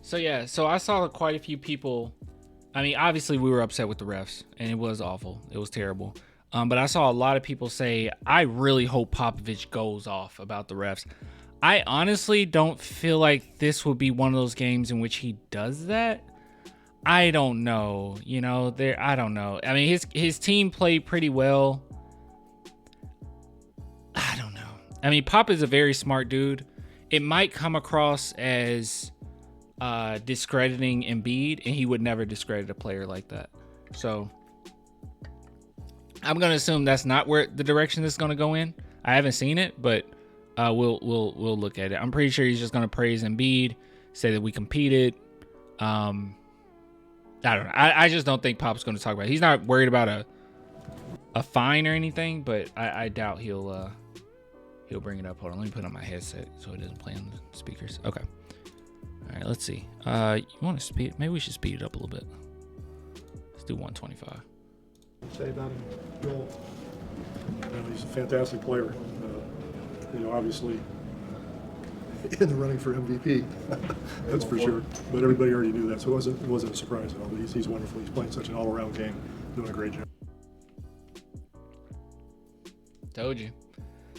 So I saw quite a few people. I mean, obviously we were upset with the refs, and it was awful. It was terrible. But I saw a lot of people say, I really hope Popovich goes off about the refs. I honestly don't feel like this would be one of those games in which he does that. I don't know. I don't know. I mean, his team played pretty well. I don't know. I mean, Pop is a very smart dude. It might come across as discrediting Embiid, and he would never discredit a player like that. So I'm gonna assume that's not where the direction this is gonna go in. I haven't seen it, but we'll look at it. I'm pretty sure he's just gonna praise Embiid, say that we competed. I don't know. I just don't think Pop's gonna talk about it. He's not worried about a fine or anything, but I doubt he'll bring it up. Hold on, let me put on my headset so it doesn't play on the speakers. Okay. All right, let's see. You want to speed? Maybe we should speed it up a little bit. Let's do 125. Say about him, Joel. He's a fantastic player. Obviously in the running for MVP, that's for sure. But everybody already knew that, so it wasn't a surprise at all. But he's wonderful. He's playing such an all-around game, doing a great job. Told you.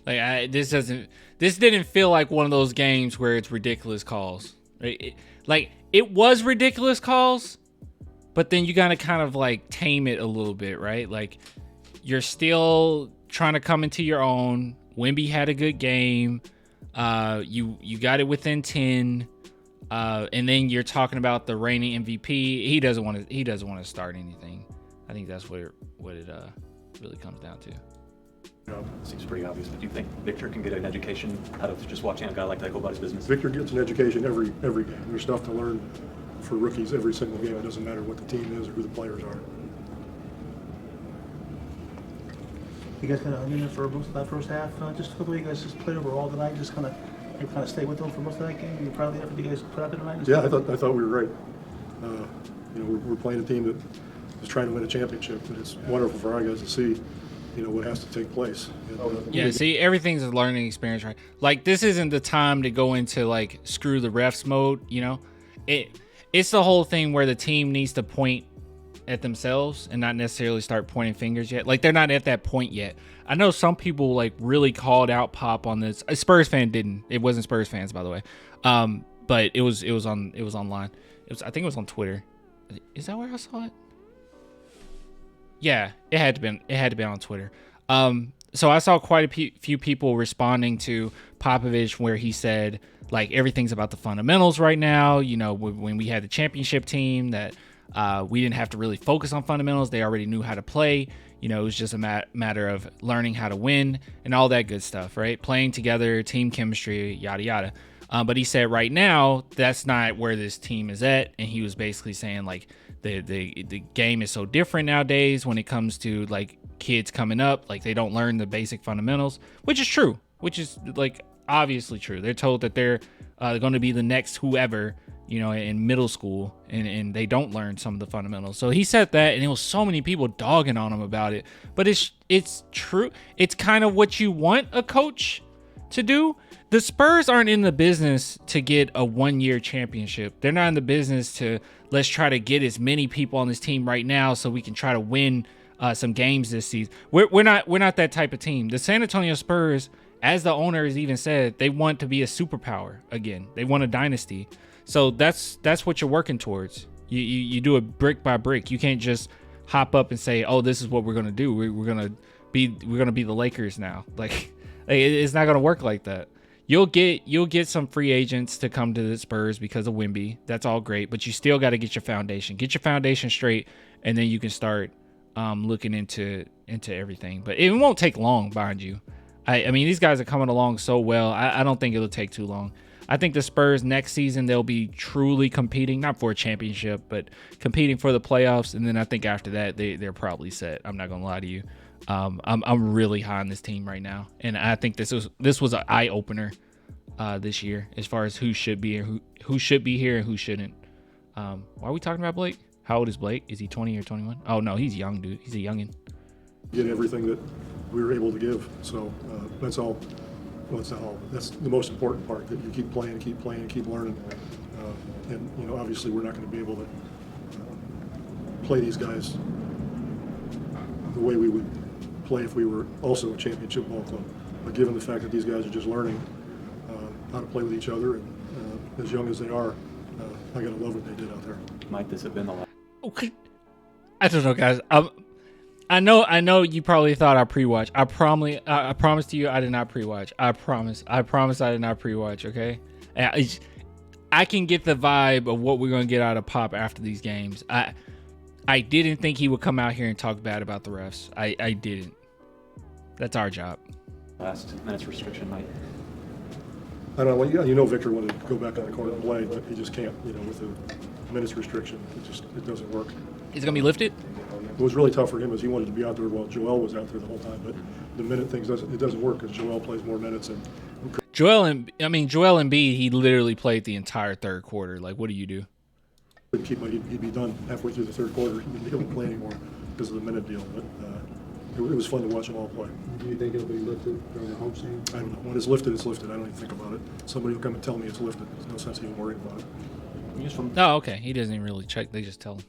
This didn't feel like one of those games where it's ridiculous calls. It was ridiculous calls, but then you gotta kind of tame it a little bit, right? Like, you're still trying to come into your own. Wemby had a good game. You got it within 10, and then you're talking about the reigning MVP. He doesn't want to start anything. I think that's what it really comes down to. Seems pretty obvious, but do you think Victor can get an education out of just watching a guy like that go about his business? Victor gets an education every game. There's stuff to learn for rookies every single game. It doesn't matter what the team is or who the players are. You guys kind of hung in there for most of that first half. Just the way you guys just played overall tonight, just kind of stay with them for most of that game. You're proud of the effort you guys put out there tonight? Yeah, I thought we were great. We're playing a team that is trying to win a championship, but it's wonderful for our guys to see what has to take place. Yeah, see, everything's a learning experience, right? Like, this isn't the time to go into screw the refs mode. It's the whole thing where the team needs to point at themselves and not necessarily start pointing fingers yet. They're not at that point yet. I know some people really called out Pop on this. A Spurs fan didn't. It wasn't Spurs fans, by the way. But it was online. I think it was on Twitter. Is that where I saw it? Yeah, it had to be on Twitter. So I saw quite a few people responding to Popovich where he said everything's about the fundamentals right now. When we had the championship team that we didn't have to really focus on fundamentals. They already knew how to play. It was just a matter of learning how to win and all that good stuff, right? Playing together, team chemistry, yada yada. But he said right now that's not where this team is at, and he was basically saying the game is so different nowadays when it comes to kids coming up, they don't learn the basic fundamentals, which is true, which is obviously true. They're told that they're going to be the next whoever, in middle school, and they don't learn some of the fundamentals. So he said that, and there was so many people dogging on him about it, but it's true. It's kind of what you want a coach to do. The Spurs aren't in the business to get a 1-year championship. They're not in the business to let's try to get as many people on this team right now so we can try to win some games this season. We're not that type of team. The San Antonio Spurs, as the owner has even said, they want to be a superpower again. They want a dynasty. So that's what you're working towards. You do it brick by brick. You can't just hop up and say, "Oh, this is what we're gonna do. We're gonna be the Lakers now." It's not gonna work like that. You'll get some free agents to come to the Spurs because of Wemby. That's all great, but you still got to get your foundation. Get your foundation straight, and then you can start looking into everything. But it won't take long, mind you. I mean, these guys are coming along so well. I don't think it'll take too long. I think the Spurs next season, they'll be truly competing, not for a championship, but competing for the playoffs. And then I think after that, they're probably set. I'm not gonna lie to you. I'm really high on this team right now, and I think this was an eye opener this year as far as who should be here, who should be here, and who shouldn't. Why are we talking about Blake? How old is Blake? Is he 20 or 21? Oh no, he's young, dude. He's a youngin. Get everything that we were able to give. So that's all. Well, it's not all. That's the most important part. That you keep playing, keep learning. And, you know, obviously we're not going to be able to play these guys the way we would play if we were also a championship ball club. But given the fact that these guys are just learning how to play with each other, and as young as they are, I got to love what they did out there. Might this have been the last? I don't know, guys. I know you probably thought I pre-watch. I promise to you I did not pre-watch. I promise I did not pre-watch, okay? I can get the vibe of what we're going to get out of Pop after these games. I didn't think he would come out here and talk bad about the refs. I didn't. That's our job. Last minutes restriction might. I don't know. Well, you know Victor wanted to go back on the court and play, but he just can't, you know, with the minutes restriction. It doesn't work. Is it going to be lifted? It was really tough for him as he wanted to be out there while Joel was out there the whole time, but the minute things doesn't work because Joel plays more minutes. And Joel Embiid, he literally played the entire third quarter. Like, what do you do? He'd be done halfway through the third quarter. He wouldn't be able to play anymore because of the minute deal. But it was fun to watch them all play. Do you think it'll be lifted during the home season? I don't know. When it's lifted, it's lifted. I don't even think about it. Somebody will come and tell me it's lifted. There's no sense even worrying about it. Oh, okay. He doesn't even really check. They just tell him.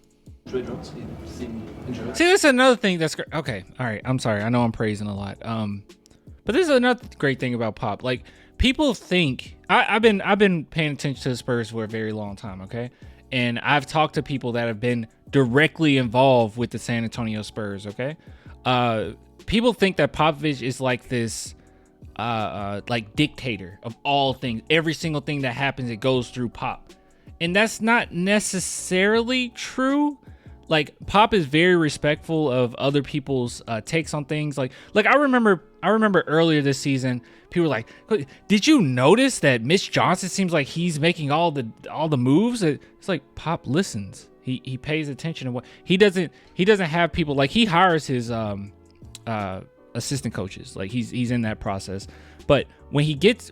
Enjoy. See, this is another thing that's great. Okay, all right. I'm sorry. I know I'm praising a lot. But this is another great thing about Pop. Like, people think I've been paying attention to the Spurs for a very long time. Okay, and I've talked to people that have been directly involved with the San Antonio Spurs. Okay, people think that Popovich is like this, like dictator of all things. Every single thing that happens, it goes through Pop, and that's not necessarily true. Like, Pop is very respectful of other people's takes on things. Like I remember earlier this season, people were like, "Did you notice that Mitch Johnson seems like he's making all the moves?" It's like Pop listens. He pays attention to what he doesn't have people like he hires his assistant coaches. Like he's in that process. But when he gets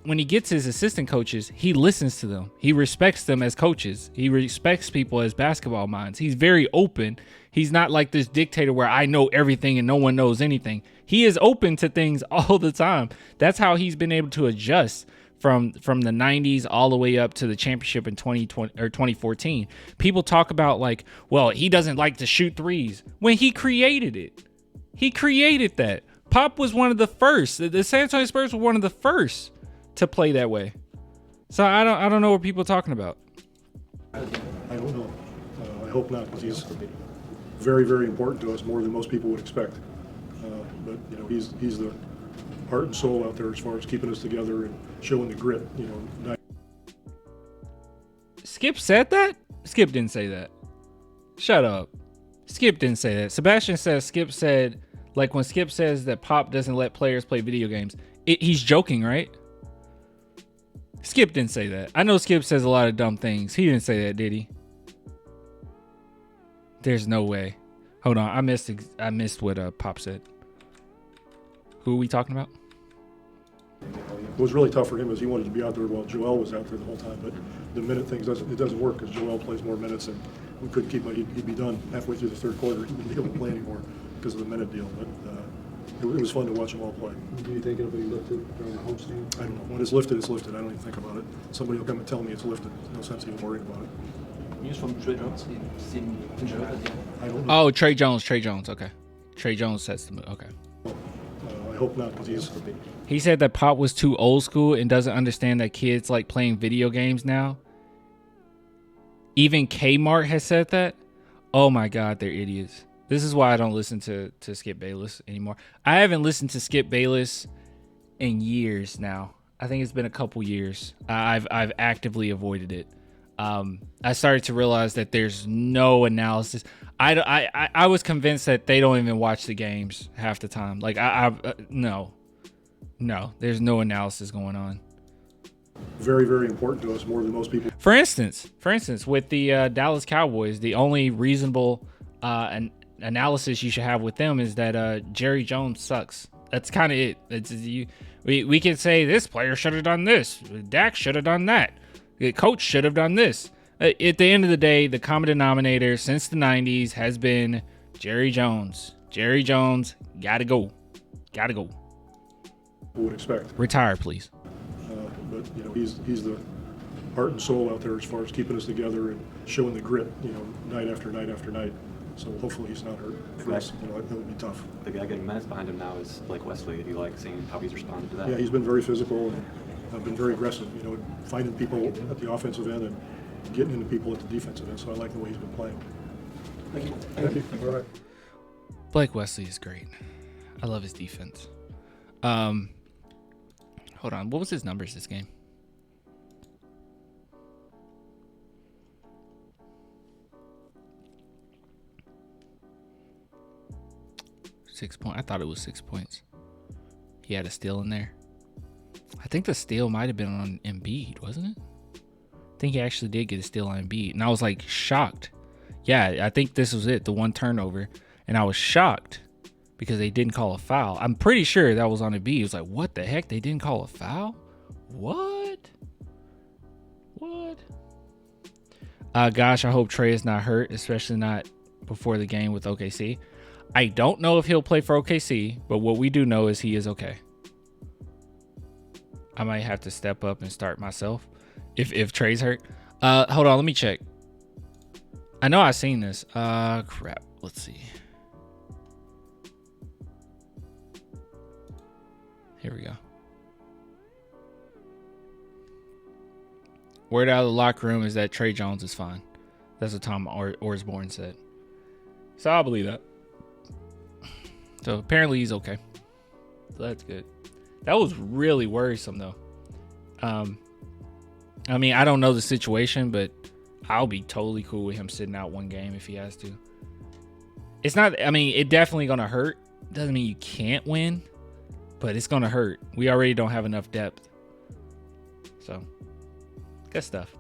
his assistant coaches, he listens to them. He respects them as coaches. He respects people as basketball minds. He's very open. He's not like this dictator where I know everything and no one knows anything. He is open to things all the time. That's how he's been able to adjust from the 90s all the way up to the championship in 2020 or 2014. People talk about like, well, he doesn't like to shoot threes when he created it. He created that. Pop was one of the first. The San Antonio Spurs were one of the first to play that way. So I don't know what people are talking about. I don't know. I hope not, because he's very, very important to us, more than most people would expect. But you know, he's the heart and soul out there as far as keeping us together and showing the grit. You know. Skip said that? Skip didn't say that. Shut up. Skip didn't say that. Sebastian says Skip said. Like when Skip says that Pop doesn't let players play video games, he's joking, right? Skip didn't say that. I know Skip says a lot of dumb things. He didn't say that, did he? There's no way. Hold on, I missed what Pop said. Who are we talking about? It was really tough for him as he wanted to be out there while Joel was out there the whole time. But the minute things doesn't work because Joel plays more minutes and we couldn't keep him. He'd be done halfway through the third quarter. He wouldn't be able to play anymore because of the minute deal. But it was fun to watch them all play. Do you think it'll be lifted during the home season? I don't know. When it's lifted, it's lifted. I don't even think about it. Somebody will come and tell me it's lifted. There's no sense even worrying about it. News from Trey Jones. I don't know. Oh, Trey Jones. Okay. Trey Jones sets the move. Okay. I hope not, because He said that Pop was too old school and doesn't understand that kids like playing video games now. Even Kmart has said that. Oh my God, they're idiots. This is why I don't listen to Skip Bayless anymore. I haven't listened to Skip Bayless in years now. I think it's been a couple years. I've actively avoided it. I started to realize that there's no analysis. I was convinced that they don't even watch the games half the time. Like no, there's no analysis going on. very, very important to us, more than most people. For instance, with the Dallas Cowboys, the only reasonable analysis you should have with them is that Jerry Jones sucks. That's kind of it. We can say this player should have done this. Dak should have done that. The coach should have done this. At the end of the day, the common denominator since the 90s has been Jerry Jones. Jerry Jones, gotta go. Would expect. Retire, please. But you know, he's the heart and soul out there as far as keeping us together and showing the grit, night after night after night. So hopefully he's not hurt. For us, that would be tough. The guy getting minutes behind him now is Blake Wesley. Do you like seeing how he's responded to that? Yeah, he's been very physical and been very aggressive, finding people at the offensive end and getting into people at the defensive end. So I like the way he's been playing. Thank you. Thank you. All right. Blake Wesley is great. I love his defense. Hold on. What was his numbers this game? I thought it was 6 points. He had a steal in there. I think the steal might have been on Embiid, wasn't it? I think he actually did get a steal on Embiid. And I was like shocked. Yeah, I think this was it, the one turnover. And I was shocked because they didn't call a foul. I'm pretty sure that was on Embiid. It was like, what the heck? They didn't call a foul? What? Gosh, I hope Trey is not hurt, especially not before the game with OKC. I don't know if he'll play for OKC, but what we do know is he is okay. I might have to step up and start myself if Trey's hurt. Hold on, let me check. I know I've seen this. Crap. Let's see. Here we go. Word out of the locker room is that Trey Jones is fine. That's what Tom Osborne said. So I'll believe that. So apparently he's okay. So that's good. That was really worrisome though. I mean, I don't know the situation, but I'll be totally cool with him sitting out one game if he has to. It's not, I mean, it definitely gonna hurt. Doesn't mean you can't win, but it's gonna hurt. We already don't have enough depth. So, good stuff.